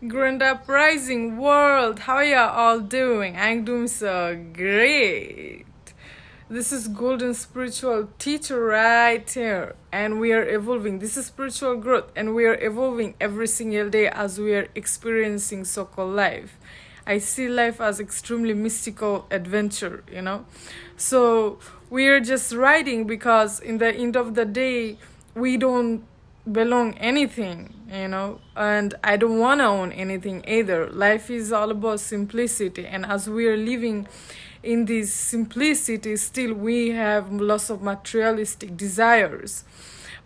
Grand Uprising world, how are you all doing? I'm doing so great. This is Golden Spiritual Teacher right here, and we are evolving. This is spiritual growth, and we are evolving every single day as we are experiencing so-called life. I see life as extremely mystical adventure, So we are just riding because in the end of the day, we don't belong anything, and I don't want to own anything either. Life is all about simplicity, and as we are living in this simplicity, still we have lots of materialistic desires.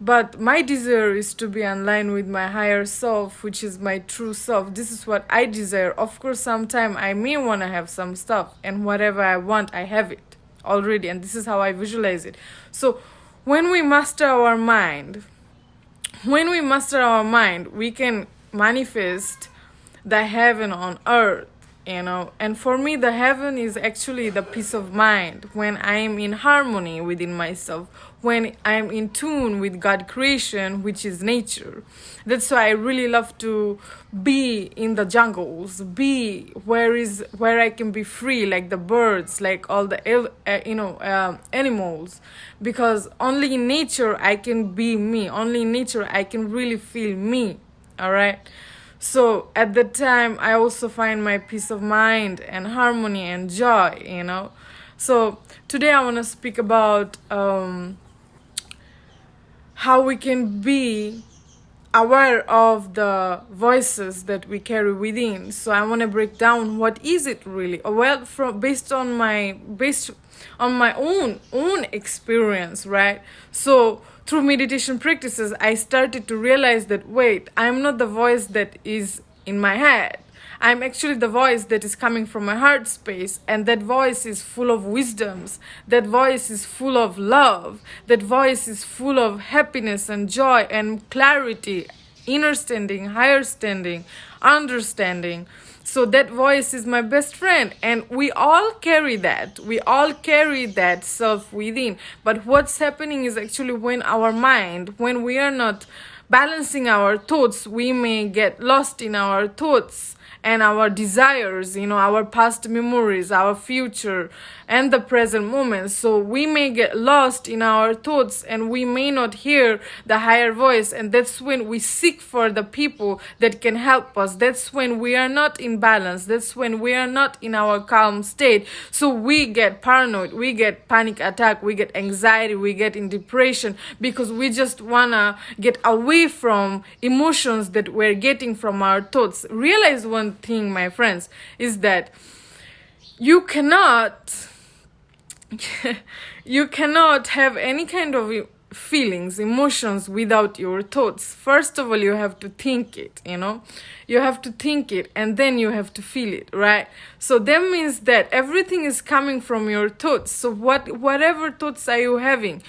But my desire is to be in line with my higher self, which is my true self. This is what I desire. Of course, sometime I may want to have some stuff, and whatever I want, I have it already, and this is how I visualize it. So when we master our mind, we can manifest the heaven on earth, and for me the heaven is actually the peace of mind when I am in harmony within myself, when I am in tune with God creation, which is nature. That's why I really love to be in the jungles, be where I can be free, like the birds, like all the animals, because only in nature I can be me, only in nature I can really feel me. All right. So at the time, I also find my peace of mind and harmony and joy. So today I want to speak about how we can be aware of the voices that we carry within. So I want to break down what is it really. Well, based on my own experience, right? So through meditation practices, I started to realize that, wait, I'm not the voice that is in my head. I'm actually the voice that is coming from my heart space, and that voice is full of wisdoms. That voice is full of love. That voice is full of happiness and joy and clarity, inner standing, higher standing, understanding. So that voice is my best friend, and we all carry that. We all carry that self within. But what's happening is actually when we are not balancing our thoughts, we may get lost in our thoughts and our desires, our past memories, our future, and the present moment. So we may get lost in our thoughts, and we may not hear the higher voice, and that's when we seek for the people that can help us. That's when we are not in balance. That's when we are not in our calm state. So we get paranoid, we get panic attack, we get anxiety, we get in depression, because we just wanna get away from emotions that we're getting from our thoughts. Realize one thing, my friends, is that you cannot have any kind of feelings, emotions without your thoughts. First of all, you have to think it, you have to think it, and then you have to feel it, right? So that means that everything is coming from your thoughts. So whatever thoughts are you having,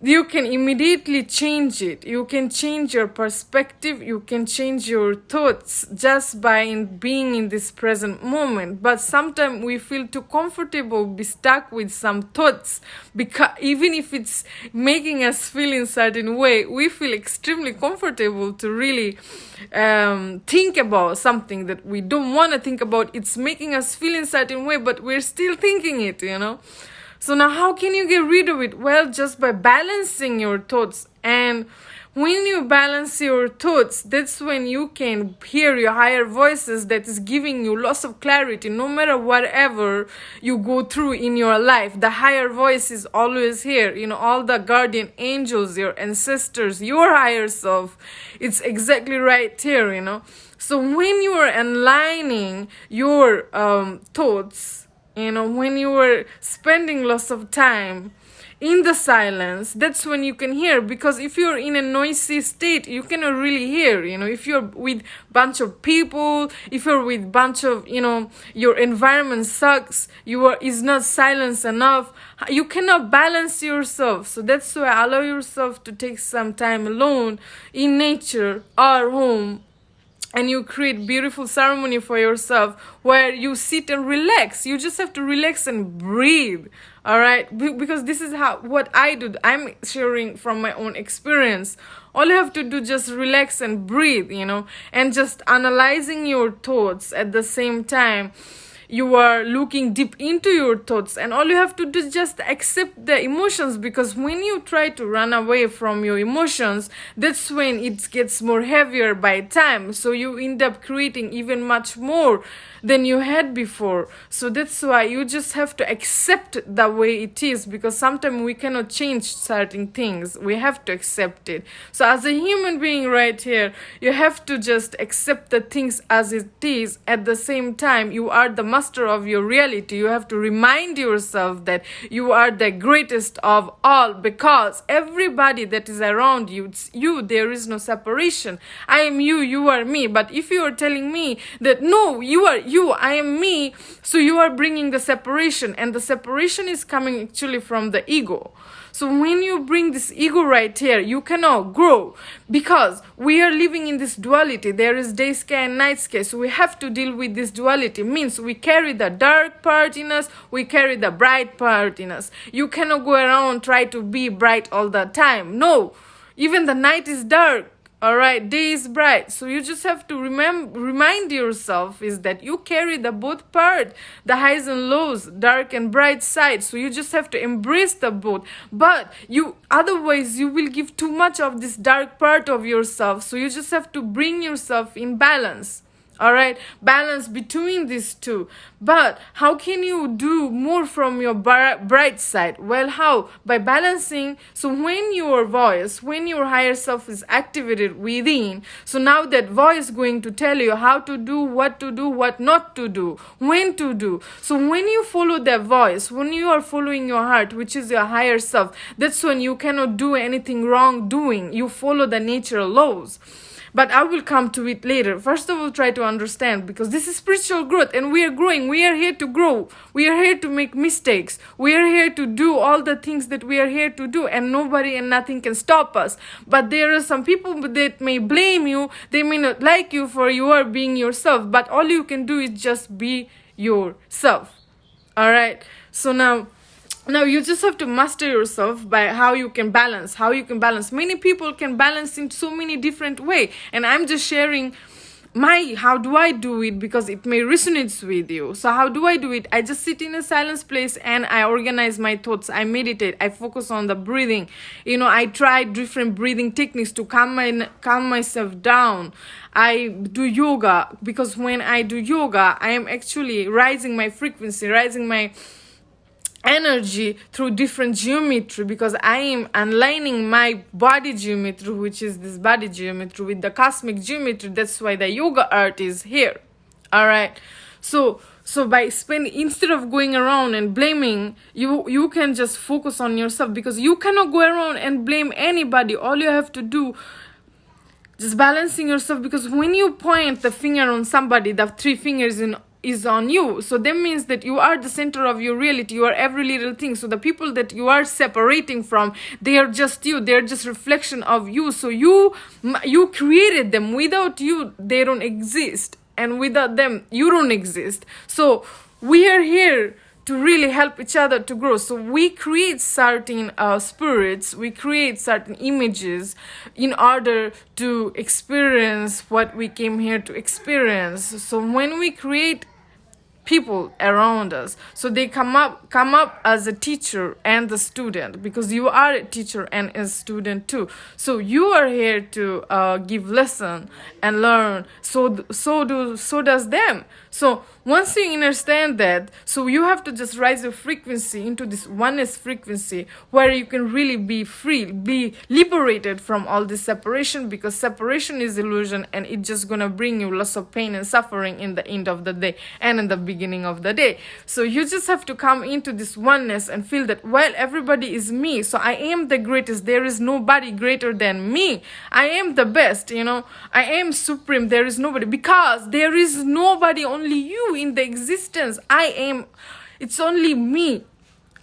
you can immediately change it. You can change your perspective. You can change your thoughts just by being in this present moment. But sometimes we feel too comfortable, be stuck with some thoughts, because even if it's making us feel in certain way, we feel extremely comfortable to really think about something that we don't want to think about. It's making us feel in certain way, but we're still thinking it, So now how can you get rid of it? Well, just by balancing your thoughts. And when you balance your thoughts, that's when you can hear your higher voices that is giving you lots of clarity. No matter whatever you go through in your life, the higher voice is always here. All the guardian angels, your ancestors, your higher self, it's exactly right here, So when you are aligning your thoughts, when you were spending lots of time in the silence, that's when you can hear. Because if you're in a noisy state, you cannot really hear. If you're with bunch of people, if you're with bunch of, your environment sucks, is not silence enough, you cannot balance yourself. So that's why allow yourself to take some time alone in nature or home, and you create beautiful ceremony for yourself where you sit and relax. You just have to relax and breathe. All right, because this is what I do. I'm sharing from my own experience. All you have to do, just relax and breathe, and just analyzing your thoughts at the same time. You are looking deep into your thoughts, and all you have to do is just accept the emotions, because when you try to run away from your emotions, that's when it gets more heavier by time, so you end up creating even much more than you had before. So that's why you just have to accept the way it is, because sometimes we cannot change certain things. We have to accept it. So as a human being right here, you have to just accept the things as it is. At the same time, you are the master of your reality. You have to remind yourself that you are the greatest of all, because everybody that is around you, it's you. There is no separation. I am you, you are me. But if you are telling me that no, you are you, I am me, so you are bringing the separation, and the separation is coming actually from the ego. So when you bring this ego right here, you cannot grow, because we are living in this duality. There is day sky and night sky. So we have to deal with this duality. Means we carry the dark part in us, we carry the bright part in us. You cannot go around try to be bright all the time. No, even the night is dark. All right, day is bright. So you just have to remind yourself is that you carry the both part, the highs and lows, dark and bright side. So you just have to embrace the both. But otherwise you will give too much of this dark part of yourself. So you just have to bring yourself in balance. All right, balance between these two. But how can you do more from your bright side? Well, how? By balancing. So when your voice, when your higher self is activated within, so now that voice is going to tell you how to do, what not to do, when to do. So when you follow that voice, when you are following your heart, which is your higher self, that's when you cannot do anything wrong doing. You follow the natural laws. But I will come to it later. First of all, try to understand, because this is spiritual growth and we are growing. We are here to grow. We are here to make mistakes. We are here to do all the things that we are here to do, and nobody and nothing can stop us. But there are some people that may blame you. They may not like you for you are being yourself. But all you can do is just be yourself. All right. So now you just have to master yourself by how you can balance. Many people can balance in so many different ways, and I'm just sharing how do I do it, because it may resonate with you. So how do I do it? I just sit in a silence place and I organize my thoughts. I meditate. I focus on the breathing. I try different breathing techniques to calm myself down. I do yoga, because when I do yoga, I am actually raising my frequency, raising my energy through different geometry, because I am aligning my body geometry, which is this body geometry, with the cosmic geometry. That's why the yoga art is here. All right. So by instead of going around and blaming, you can just focus on yourself, because you cannot go around and blame anybody. All you have to do, just balancing yourself, because when you point the finger on somebody, the three fingers is on you. So that means that you are the center of your reality. You are every little thing. So the people that you are separating from, they are just you. They are just reflection of you. So you created them. Without you, they don't exist. And without them, you don't exist. So we are here to really help each other to grow. So we create certain spirits, we create certain images in order to experience what we came here to experience. So when we create people around us, so they come up as a teacher and the student, because you are a teacher and a student too. So you are here to give lesson and learn. So does them. So once you understand that, so you have to just raise your frequency into this oneness frequency, where you can really be free, be liberated from all this separation, because separation is illusion, and it's just gonna bring you lots of pain and suffering in the end of the day and in the beginning of the day. So you just have to come into this oneness and feel that, well, everybody is me, so I am the greatest. There is nobody greater than me. I am the best, I am supreme. There is nobody, because there is nobody, only you in the existence. It's only me.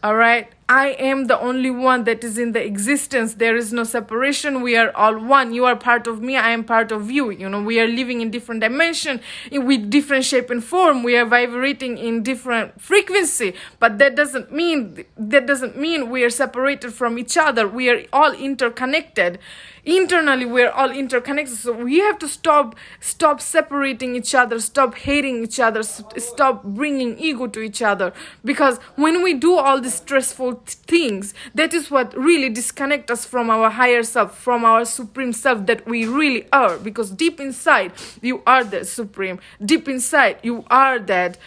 All right. I am the only one that is in the existence. There is no separation. We are all one. You are part of me. I am part of you. We are living in different dimension, with different shape and form. We are vibrating in different frequency. But that doesn't mean we are separated from each other. We are all interconnected. Internally, we're all interconnected. So we have to stop separating each other, stop hating each other, stop bringing ego to each other. Because when we do all these stressful things, that is what really disconnect us from our higher self, from our supreme self that we really are. Because deep inside, you are the supreme. Deep inside, you are that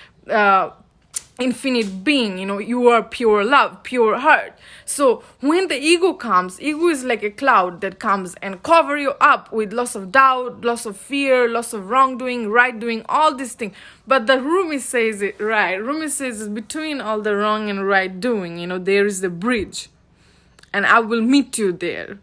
infinite being. You are pure love, pure heart. So when the ego comes, ego is like a cloud that comes and cover you up with lots of doubt, lots of fear, lots of wrongdoing, right doing, all these things. But the Rumi says it right. Rumi says it's between all the wrong and right doing, there is the bridge, and I will meet you there.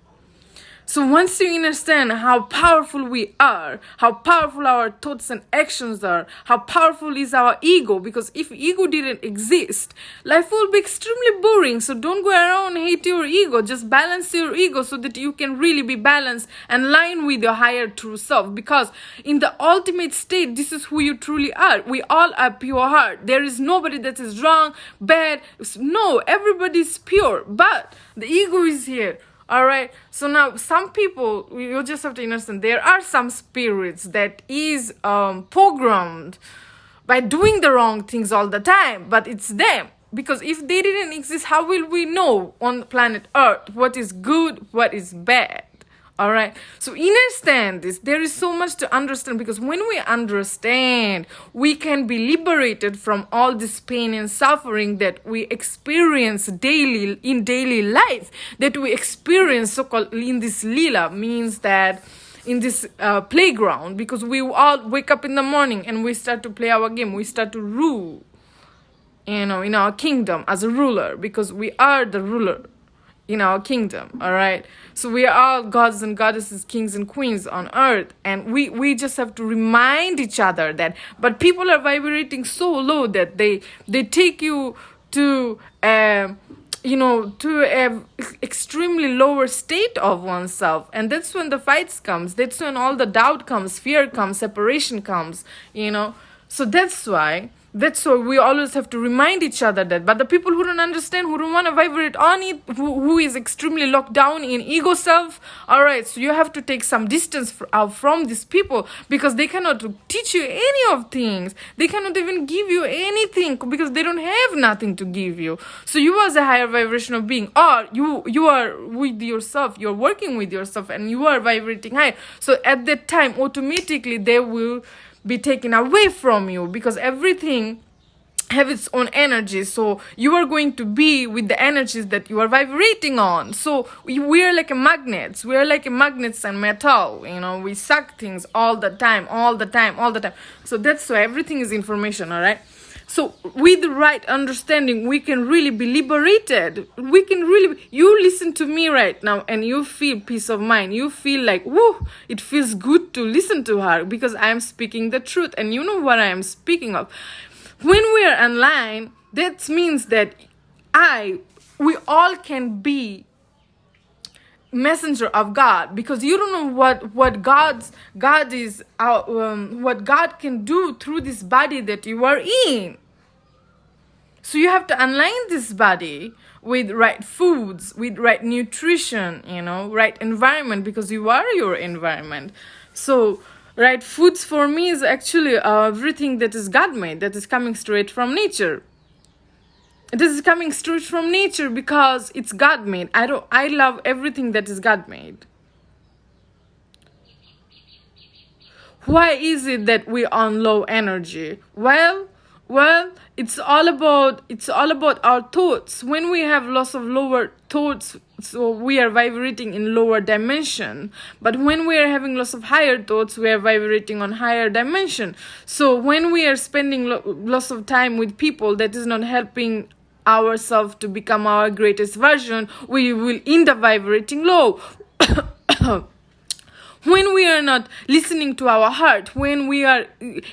So once you understand how powerful we are, how powerful our thoughts and actions are, how powerful is our ego, because if ego didn't exist, life will be extremely boring. So don't go around and hate your ego. Just balance your ego so that you can really be balanced and line with your higher true self. Because in the ultimate state, this is who you truly are. We all are pure heart. There is nobody that is wrong, bad. No, everybody is pure. But the ego is here. Alright, so now some people, you just have to understand, there are some spirits that is programmed by doing the wrong things all the time, but it's them. Because if they didn't exist, how will we know on planet Earth what is good, what is bad? Alright, so understand this. There is so much to understand, because when we understand, we can be liberated from all this pain and suffering that we experience daily in daily life, that we experience so-called in this lila, means that in this playground, because we all wake up in the morning and we start to play our game, we start to rule, in our kingdom as a ruler, because we are the ruler in our kingdom. All right, so we are all gods and goddesses, kings and queens on earth, and we just have to remind each other that. But people are vibrating so low that they take you to to a extremely lower state of oneself, and that's when the fights comes, that's when all the doubt comes, fear comes, separation comes. So that's why we always have to remind each other that. But the people who don't understand, who don't want to vibrate on it, who is extremely locked down in ego self, all right, so you have to take some distance from these people, because they cannot teach you any of things. They cannot even give you anything, because they don't have nothing to give you. So you as a higher vibrational being, or you are with yourself, you're working with yourself, and you are vibrating high. So at that time, automatically they will be taken away from you, because everything have its own energy. So you are going to be with the energies that you are vibrating on. So we are like a magnets. We are like a magnets and metal. We suck things all the time. So that's why everything is information. All right. So with the right understanding, we can really be liberated. You listen to me right now and you feel peace of mind. You feel like, whoo, it feels good to listen to her, because I am speaking the truth, and you know what I am speaking of. When we are online, that means that we all can be messenger of God, because you don't know what God is, what God can do through this body that you are in. So you have to align this body with right foods, with right nutrition, right environment, because you are your environment. So right foods for me is actually everything that is God made, that is coming straight from nature. This is coming straight from nature because it's God made. I love everything that is God made. Why is it that we're on low energy? Well, it's all about our thoughts. When we have lots of lower thoughts, so we are vibrating in lower dimension. But when we are having lots of higher thoughts, we are vibrating on higher dimension. So when we are spending lots of time with people that is not helping ourselves to become our greatest version, we will end up vibrating low. When we are not listening to our heart, when we are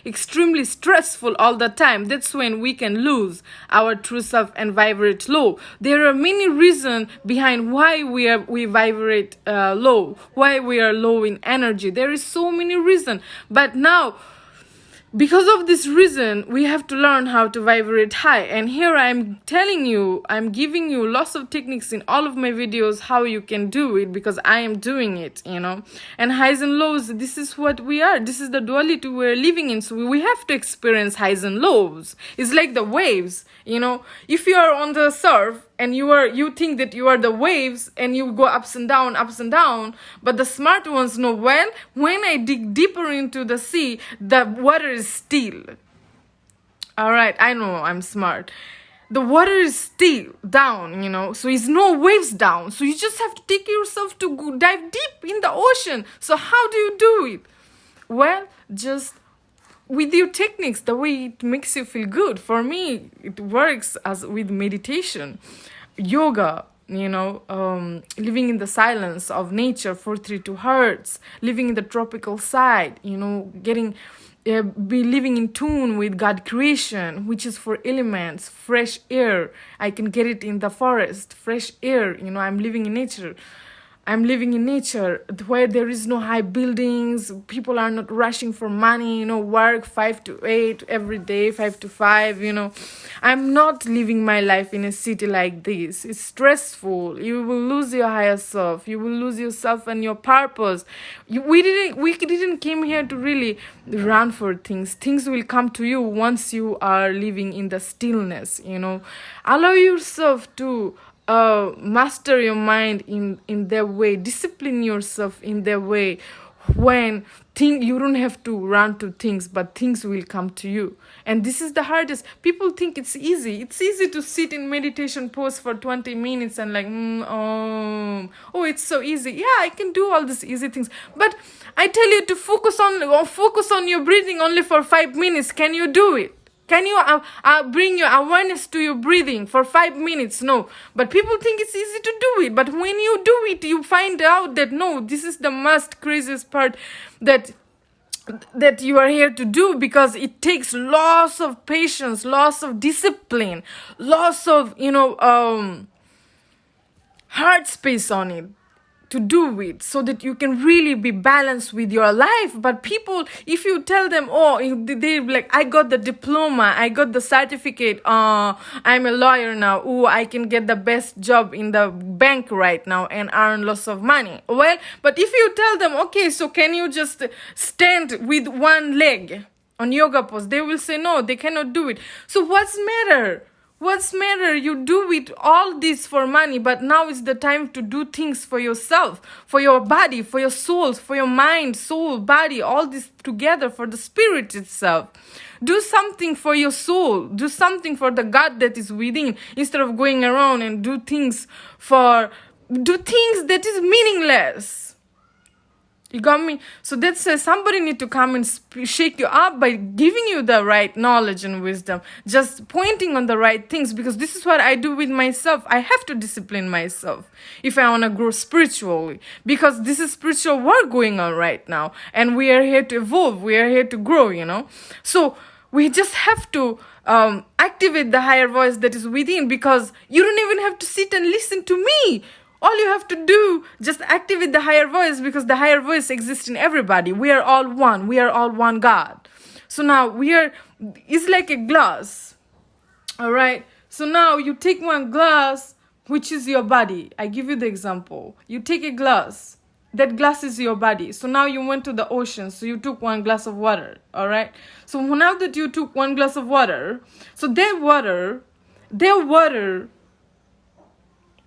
extremely stressful all the time, that's when we can lose our true self and vibrate low. There are many reasons behind why we vibrate low, why we are low in energy. There is so many reasons. But now, because of this reason, we have to learn how to vibrate high. And here I'm telling you, I'm giving you lots of techniques in all of my videos how you can do it, because I am doing it, And highs and lows, this is what we are. This is the duality we're living in. So we have to experience highs and lows. It's like the waves, If you are on the surf and you think that you are the waves and you go ups and down, but the smart ones know, well, when I dig deeper into the sea, the water is still. All right, I know I'm smart. The water is still down, so it's no waves down. So you just have to take yourself to go dive deep in the ocean. So how do you do it? Well, just with your techniques, the way it makes you feel good. For me, it works as with meditation, yoga, living in the silence of nature, 432 hertz, living in the tropical side, be living in tune with God creation, which is for elements, fresh air. I can get it in the forest, fresh air, I'm living in nature. I'm living in nature where there is no high buildings. People are not rushing for money, work 5 to 8 every day, 5 to 5, I'm not living my life in a city like this. It's stressful. You will lose your higher self. You will lose yourself and your purpose. We didn't came here to really run for things. Things will come to you once you are living in the stillness, Allow yourself to master your mind in their way, discipline yourself in their way, when you don't have to run to things, but things will come to you. And this is the hardest. People think it's easy to sit in meditation pose for 20 minutes and like it's so easy. Yeah, I can do all these easy things, but I tell you to focus on your breathing only for 5 minutes. Can you do it? Can you bring your awareness to your breathing for 5 minutes? No. But people think it's easy to do it. But when you do it, you find out that no, this is the most craziest part that you are here to do, because it takes lots of patience, lots of discipline, lots of, heart space on it to do it, so that you can really be balanced with your life. But people, if you tell them, they like, I got the diploma, I got the certificate, I'm a lawyer now, I can get the best job in the bank right now and earn lots of money. Well, but if you tell them, okay, so can you just stand with one leg on yoga pose, they will say no, they cannot do it. So what's matter? You do it all this for money, but now is the time to do things for yourself, for your body, for your souls, for your mind, soul, body, all this together, for the spirit itself. Do something for your soul. Do something for the God that is within, instead of going around and do things that is meaningless. You got me? So that says somebody need to come and shake you up by giving you the right knowledge and wisdom, just pointing on the right things, because this is what I do with myself. I have to discipline myself if I want to grow spiritually, because this is spiritual work going on right now, and we are here to evolve. We are here to grow, So we just have to activate the higher voice that is within, because you don't even have to sit and listen to me. All you have to do, just activate the higher voice, because the higher voice exists in everybody. We are all one. We are all one God. So now it's like a glass. All right. So now you take one glass, which is your body. I give you the example. You take a glass. That glass is your body. So now you went to the ocean. So you took one glass of water. All right. So now that you took one glass of water, so their water,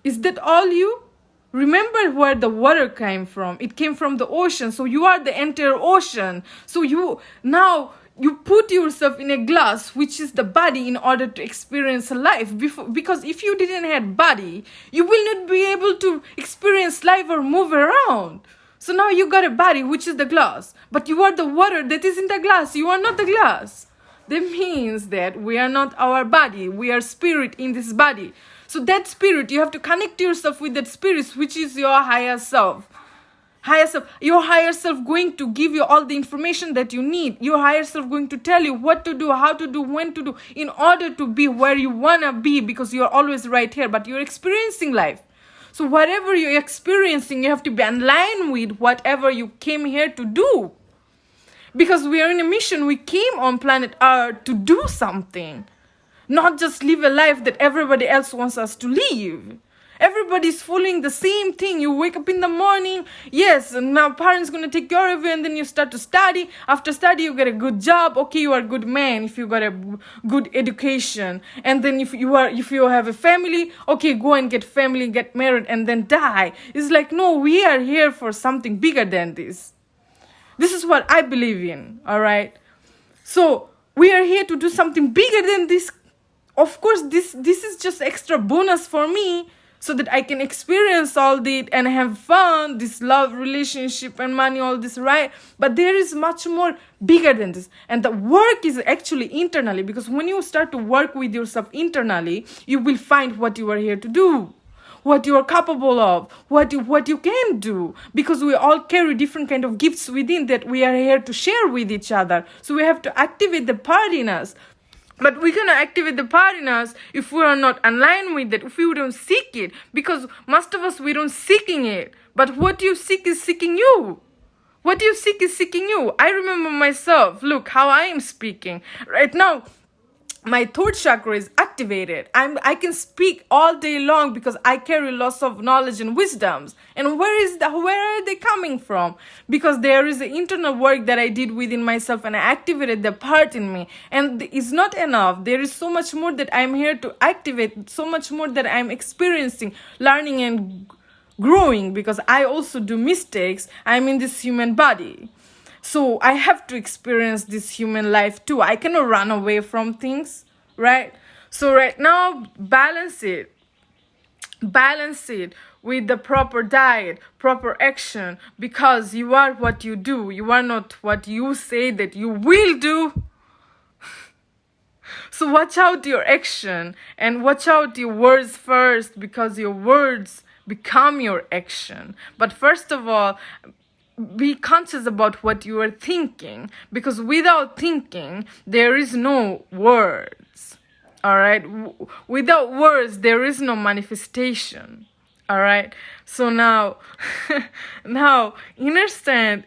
is that all you? Remember where the water came from. It came from the ocean. So you are the entire ocean. So you put yourself in a glass, which is the body, in order to experience life. Because if you didn't have body, you will not be able to experience life or move around. So now you got a body, which is the glass. But you are the water that is in the glass. You are not the glass. That means that we are not our body. We are spirit in this body. So that spirit, you have to connect yourself with that spirit, which is your higher self. Your higher self going to give you all the information that you need. Your higher self going to tell you what to do, how to do, when to do, in order to be where you want to be, because you're always right here, but you're experiencing life. So whatever you're experiencing, you have to be in line with whatever you came here to do. Because we are in a mission. We came on planet Earth to do something. Not just live a life that everybody else wants us to live. Everybody's following the same thing. You wake up in the morning, yes, and now parents going to take care of you, and then you start to study. After study, you get a good job. Okay, you are a good man if you got a good education. And then if you have a family, okay, go and get family, get married, and then die. It's like, no, we are here for something bigger than this. This is what I believe in, all right? So we are here to do something bigger than this. Of course, this is just extra bonus for me, so that I can experience all this and have fun, this love, relationship, and money, all this, right? But there is much more bigger than this. And the work is actually internally, because when you start to work with yourself internally, you will find what you are here to do, what you are capable of, what you can do, because we all carry different kind of gifts within that we are here to share with each other. So we have to activate the part in us. But we cannot activate the part in us if we are not aligned with it, if we don't seek it. Because most of us, we don't seeking it. But what you seek is seeking you. What you seek is seeking you. I remember myself. Look how I am speaking. Right now, my third chakra is activated. I can speak all day long because I carry lots of knowledge and wisdoms. And where are they coming from? Because there is the internal work that I did within myself, and I activated the part in me. And it's not enough. There is so much more that I'm here to activate, so much more that I'm experiencing, learning and growing, because I also do mistakes. I'm in this human body. So I have to experience this human life too. I cannot run away from things, right? So right now, balance it. Balance it with the proper diet, proper action, because you are what you do. You are not what you say that you will do. So watch out your action and watch out your words first, because your words become your action. But first of all, be conscious about what you are thinking, because without thinking, there is no words. All right? Without words, there is no manifestation. All right? So now, understand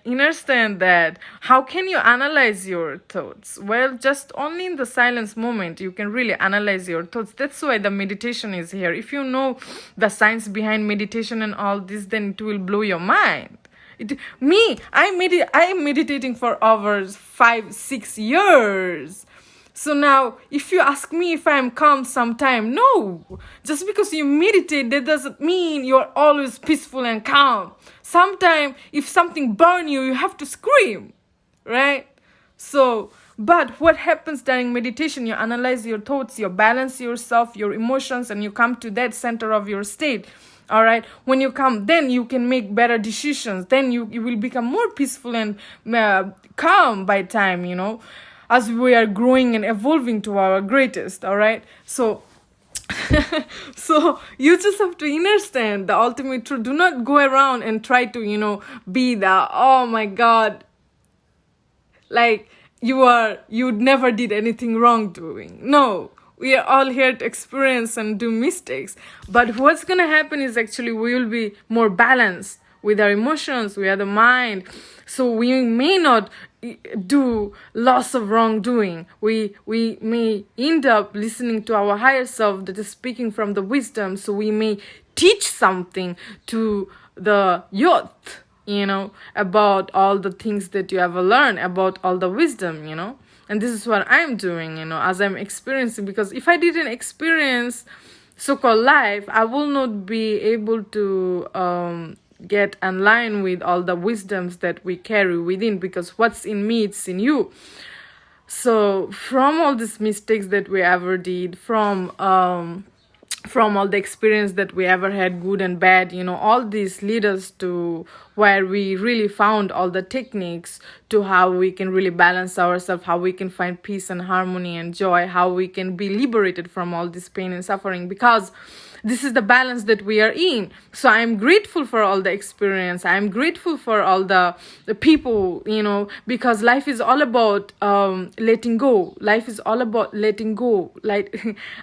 that how can you analyze your thoughts? Well, just only in the silence moment, you can really analyze your thoughts. That's why the meditation is here. If you know the science behind meditation and all this, then it will blow your mind. I'm meditating for over 5-6 years. So now, if you ask me if I'm calm sometime, no. Just because you meditate, that doesn't mean you're always peaceful and calm. Sometimes, if something burns you, you have to scream, right? So, but what happens during meditation? You analyze your thoughts, you balance yourself, your emotions, and you come to that center of your state. All right, when you come, then you can make better decisions. Then you will become more peaceful and calm by time, as we are growing and evolving to our greatest. All right, so so you just have to understand the ultimate truth. Do not go around and try to be the, oh my God, like you never did anything wrong doing. No. We are all here to experience and do mistakes. But what's going to happen is actually we will be more balanced with our emotions, with the mind. So we may not do lots of wrongdoing. We may end up listening to our higher self that is speaking from the wisdom. So we may teach something to the youth, about all the things that you ever learned, about all the wisdom, And this is what I'm doing, as I'm experiencing. Because if I didn't experience so-called life, I will not be able to get in line with all the wisdoms that we carry within. Because what's in me, it's in you. So from all these mistakes that we ever did, from all the experience that we ever had, good and bad, all these lead us to where we really found all the techniques to how we can really balance ourselves, how we can find peace and harmony and joy, how we can be liberated from all this pain and suffering, because this is the balance that we are in. So I'm grateful for all the experience. I'm grateful for all the people, because life is all about letting go. Life is all about letting go. Like,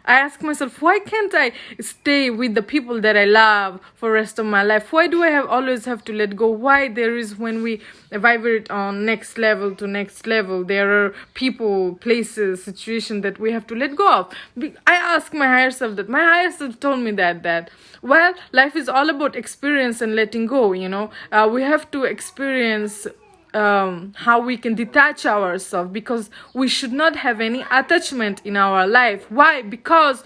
I ask myself, why can't I stay with the people that I love for the rest of my life? Why do I always have to let go? Why there is, when we vibrate on next level to next level, there are people, places, situations that we have to let go of. I ask my higher self that. My higher self told me that well, life is all about experience and letting go. We have to experience how we can detach ourselves, because we should not have any attachment in our life. Why? Because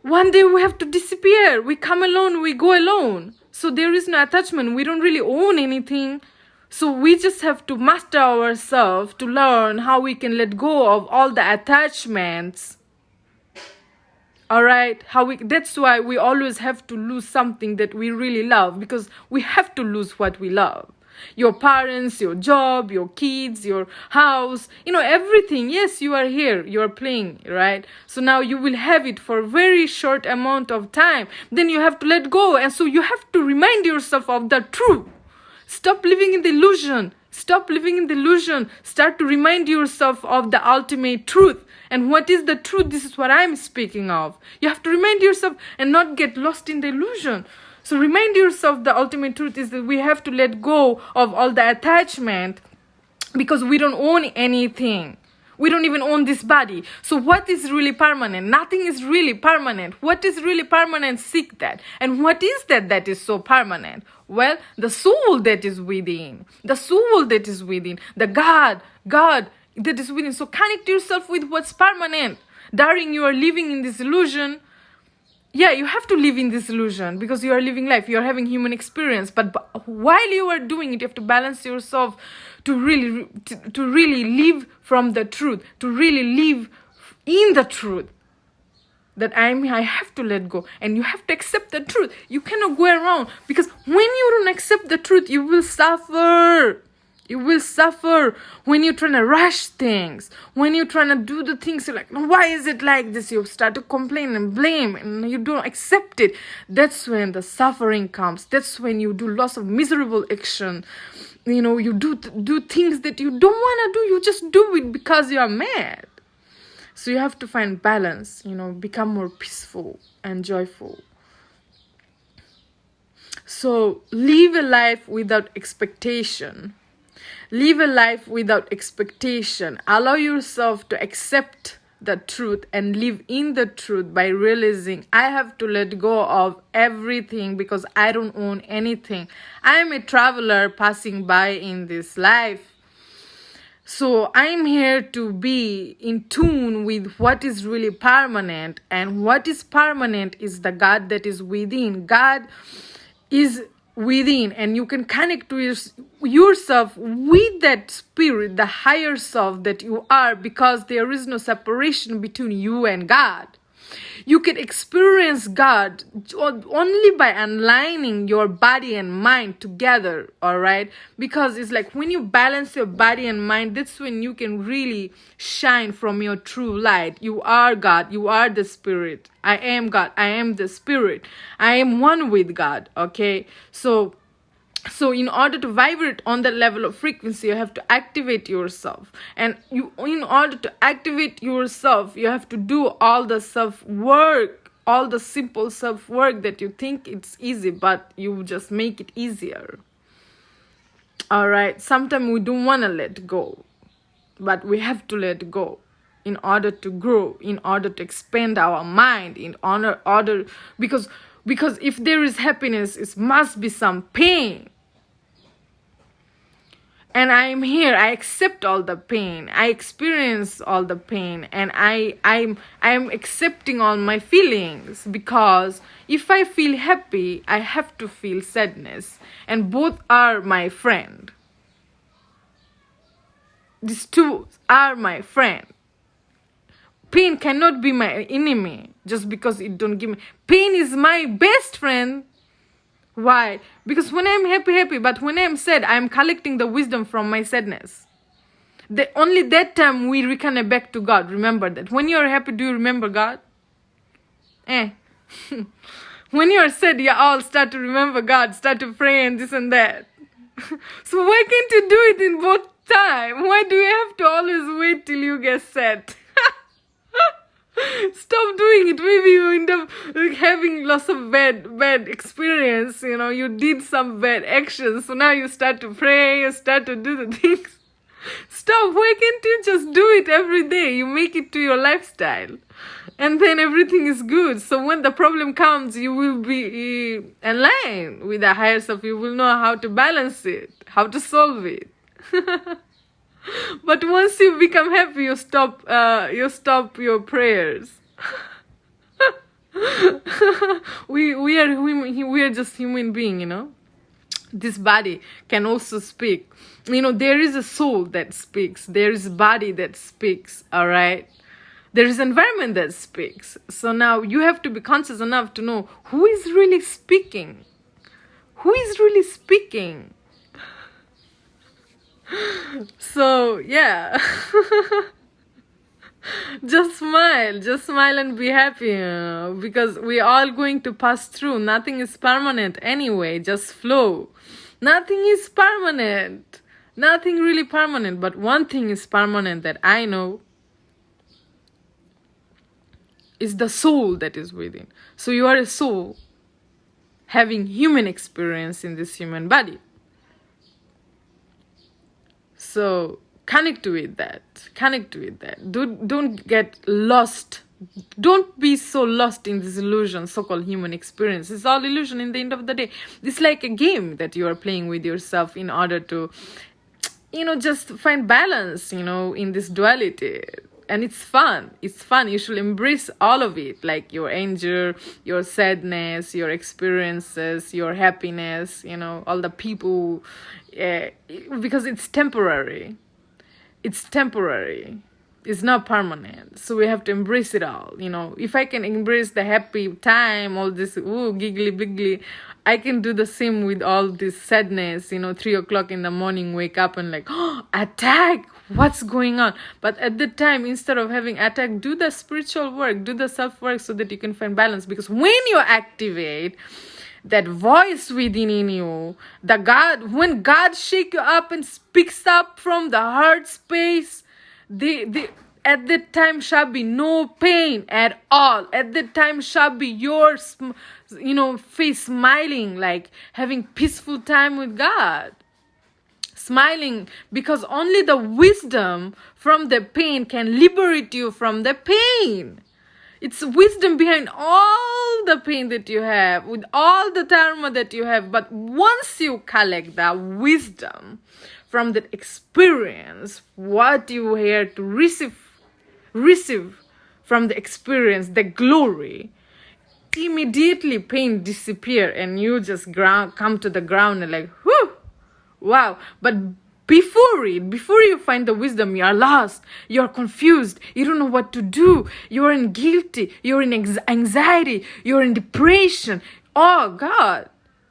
one day we have to disappear. We come alone, we go alone. So there is no attachment. We don't really own anything. So we just have to master ourselves to learn how we can let go of all the attachments. All right, that's why we always have to lose something that we really love, because we have to lose what we love. Your parents, your job, your kids, your house, everything. Yes, you are here, you are playing, right? So now you will have it for a very short amount of time. Then you have to let go. And so you have to remind yourself of the truth. Stop living in the illusion. Stop living in the illusion. Start to remind yourself of the ultimate truth. And what is the truth? This is what I'm speaking of. You have to remind yourself and not get lost in the illusion. So remind yourself the ultimate truth is that we have to let go of all the attachment, because we don't own anything. We don't even own this body. So what is really permanent? Nothing is really permanent. What is really permanent? Seek that. And what is that is so permanent? Well, the soul that is within. The soul that is within. The God that is within. So connect yourself with what's permanent. During you are living in this illusion, yeah, you have to live in this illusion because you are living life. You are having human experience. But while you are doing it, you have to balance yourself to really live from the truth, to really live in the truth. That I have to let go, and you have to accept the truth. You cannot go around, because when you don't accept the truth, you will suffer. You will suffer when you're trying to rush things. When you're trying to do the things, you're like, why is it like this? You start to complain and blame, and you don't accept it. That's when the suffering comes. That's when you do lots of miserable action. You do things that you don't want to do. You just do it because you are mad. So you have to find balance, become more peaceful and joyful. So live a life without expectation. Live a life without expectation. Allow yourself to accept the truth and live in the truth by realizing I have to let go of everything because I don't own anything. I am a traveler passing by in this life. So I'm here to be in tune with what is really permanent. And what is permanent is the God that is within. God is within, and you can connect to yourself with that spirit, the higher self that you are, because there is no separation between you and God. You can experience God only by aligning your body and mind together, all right? Because it's like when you balance your body and mind, that's when you can really shine from your true light. You are God. You are the spirit. I am God. I am the spirit. I am one with God, okay? So in order to vibrate on that level of frequency, you have to activate yourself. And in order to activate yourself, you have to do all the self-work, all the simple self-work that you think it's easy, but you just make it easier. All right. Sometimes we don't want to let go, but we have to let go in order to grow, in order to expand our mind, in order because if there is happiness, it must be some pain. And I'm here. I accept all the pain. I experience all the pain, and I'm accepting all my feelings, because if I feel happy, I have to feel sadness, and both are my friend. These two are my friend. Pain cannot be my enemy just because it don't give me. Pain is my best friend. Why? Because when I'm happy, but when I'm sad, I'm collecting the wisdom from my sadness. Only that time we reconnect back to God. Remember that. When you're happy, do you remember God? When you're sad, you all start to remember God, start to pray and this and that. So why can't you do it in both time? Why do you have to always wait till you get sad? Stop doing it. Maybe you end up having lots of bad experience. You did some bad actions. So now you start to pray, you start to do the things. Stop. Why can't you just do it every day? You make it to your lifestyle. And then everything is good. So when the problem comes, you will be in line with the higher self. You will know how to balance it, how to solve it. But once you become happy, you stop your prayers. we are just human being. This body can also speak. There is a soul that speaks. There is a body that speaks. All right. There is environment that speaks. So now you have to be conscious enough to know who is really speaking. Who is really speaking? So, yeah. Just smile and be happy, because we all going to pass through. Nothing is permanent anyway. Just flow. Nothing is permanent. Nothing really permanent. But one thing is permanent that I know is the soul that is within. So you are a soul having human experience in this human body. So connect with that. Don't get lost. Don't be so lost in this illusion, so-called human experience. It's all illusion in the end of the day. It's like a game that you are playing with yourself in order to, just find balance, in this duality. And it's fun. You should embrace all of it, like your anger, your sadness, your experiences, your happiness, all the people, because it's temporary. It's not permanent. So we have to embrace it all. If I can embrace the happy time, all this giggly biggly, I can do the same with all this sadness. 3:00 in the morning, wake up and attack. What's going on? But at the time, instead of having attack, do the spiritual work, do the self work, so that you can find balance. Because when you activate that voice within in you, when God shake you up and speaks up from the heart space, at that time shall be no pain at all. At that time shall be your face smiling, like having peaceful time with God. Smiling, because only the wisdom from the pain can liberate you from the pain. It's wisdom behind all the pain that you have, with all the karma that you have. But once you collect that wisdom from that experience, what you here to receive from the experience, the glory, immediately pain disappear and you just come to the ground and whew, wow. But before you find the wisdom, you are lost, you're confused, you don't know what to do, you're in guilty, you're in anxiety, you're in depression. Oh God,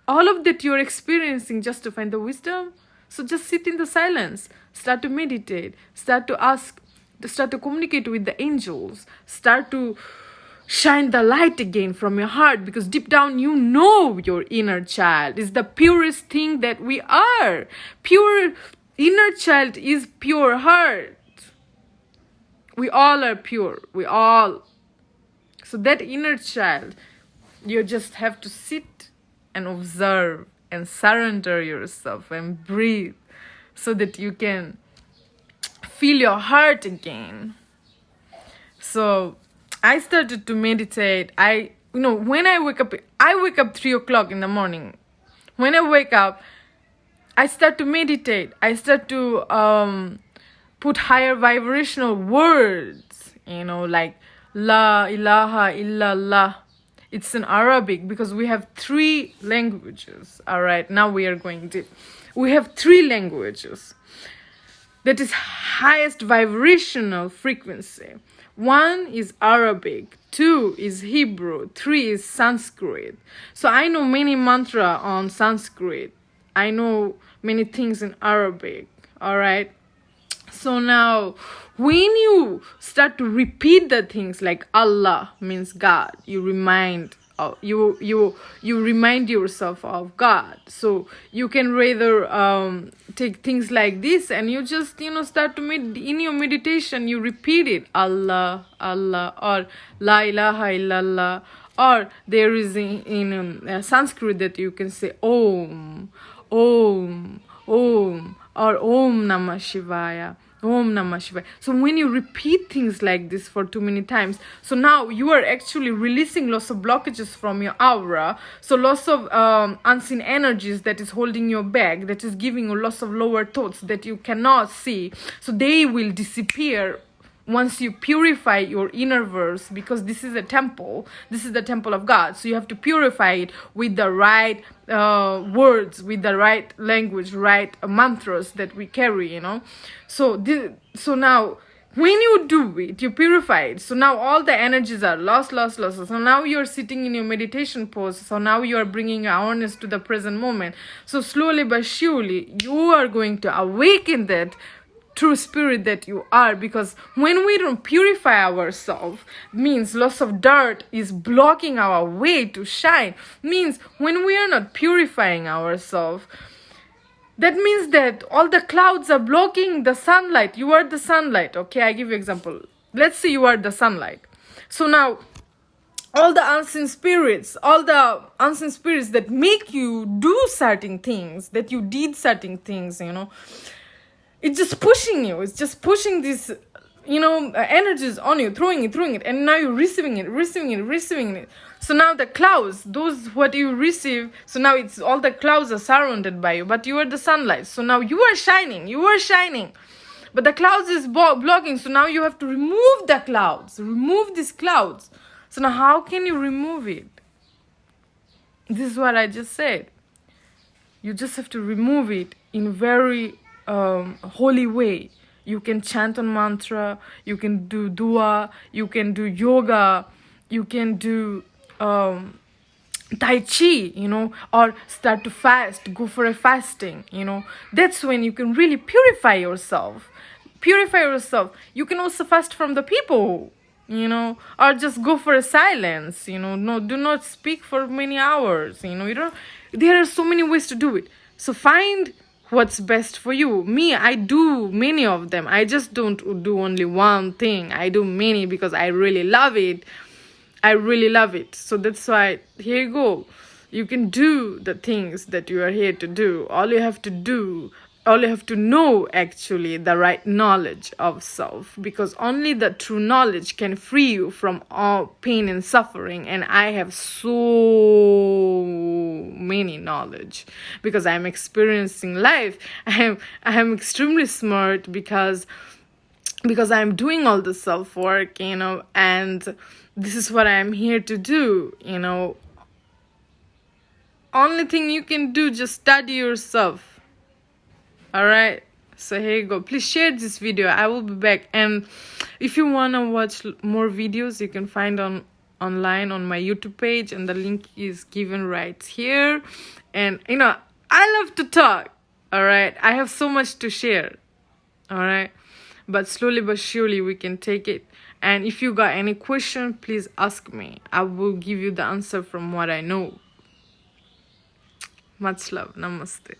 all of that you're experiencing just to find the wisdom. So just sit in the silence, start to meditate, start to communicate with the angels, start to shine the light again from your heart, because deep down you know your inner child is the purest thing that we are. Pure inner child is pure heart. We all are pure. So that inner child, you just have to sit and observe and surrender yourself and breathe, so that you can feel your heart again. So I started to meditate. When I wake up 3:00 in the morning. When I wake up, I start to meditate. I start to put higher vibrational words, like La ilaha illallah. It's in Arabic, because we have 3 languages. All right, now we are going deep. We have 3 languages. that is highest vibrational frequency. 1 is Arabic, 2 is Hebrew, 3 is Sanskrit. So I know many mantra on Sanskrit. I know many things in Arabic. All right. So now, when you start to repeat the things like Allah means God, you remind you remind yourself of God. So you can rather take things like this, and you just start to in your meditation you repeat it, Allah, Allah, or La ilaha illallah, or there is in Sanskrit that you can say Om, Om, Om, or Om Namah Shivaya, Om Namah Shivaya. So when you repeat things like this for too many times, so now you are actually releasing lots of blockages from your aura. So lots of unseen energies that is holding you back, that is giving you lots of lower thoughts that you cannot see. So they will disappear once you purify your inner verse, because this is a temple. This is the temple of God. So you have to purify it with the right words, with the right language, right mantras that we carry, So now, when you do it, you purify it. So now all the energies are lost. So now you're sitting in your meditation pose. So now you are bringing awareness to the present moment. So slowly but surely, you are going to awaken that true spirit that you are, because when we don't purify ourselves, means lots of dirt is blocking our way to shine. Means when we are not purifying ourselves, that means that all the clouds are blocking the sunlight. You are the sunlight. Okay, I give you example. Let's say you are the sunlight. So now all the unseen spirits that make you do certain things, that you did certain things, it's just pushing you. It's just pushing these, energies on you, throwing it, and now you're receiving it. So now the clouds, those what you receive, so now it's all the clouds are surrounded by you, but you are the sunlight. So now you are shining, but the clouds is blocking. So now you have to remove the clouds, remove these clouds. So now how can you remove it? This is what I just said. You just have to remove it in very holy way. You can chant on mantra, you can do dua, you can do yoga, you can do tai chi, or start to fast, go for a fasting, That's when you can really purify yourself. You can also fast from the people, or just go for a silence, no, do not speak for many hours, there are so many ways to do it. So find what's best for you. Me, I do many of them. I just don't do only one thing. I do many because I really love it. So that's why, here you go. You can do the things that you are here to do. All you have to know, actually, the right knowledge of self, because only the true knowledge can free you from all pain and suffering. And I have so many knowledge because I'm experiencing life. I am extremely smart because I'm doing all the self work, and this is what I'm here to do, Only thing you can do, just study yourself. Alright, so here you go. Please share this video. I will be back. And if you want to watch more videos, you can find online on my YouTube page, and the link is given right here. And I love to talk. Alright, I have so much to share. Alright, but slowly but surely we can take it. And if you got any question, please ask me. I will give you the answer from what I know. Much love. Namaste.